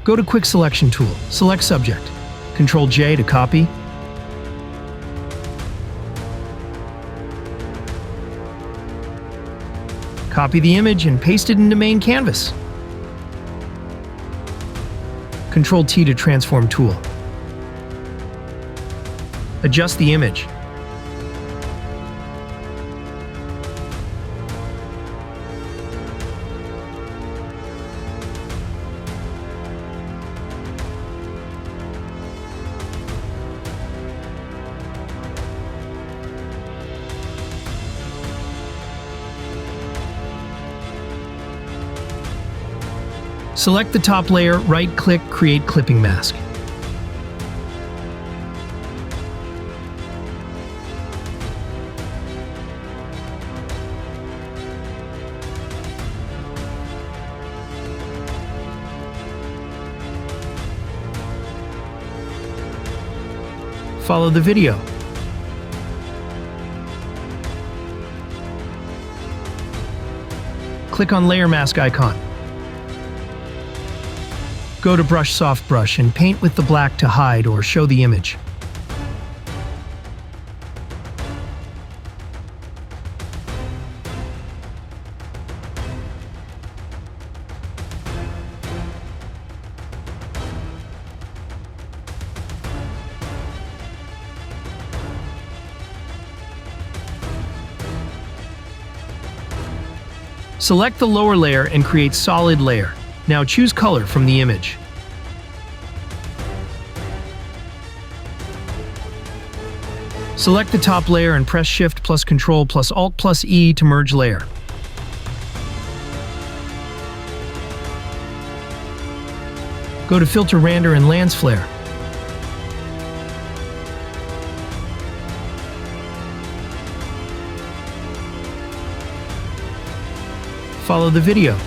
Go to Quick Selection tool, select Subject. Ctrl J to copy. Copy the image and paste it into main canvas. Ctrl T to transform tool. Adjust the image. Select the top layer, right-click, Create Clipping Mask. Follow the video. Click on Layer Mask icon. Go to Brush Soft Brush and paint with the black to hide or show the image. Select the lower layer and create solid layer. Now choose color from the image. Select the top layer and press Shift plus Control plus Alt plus E to merge layer. Go to Filter Render and Lens Flare. Follow the video.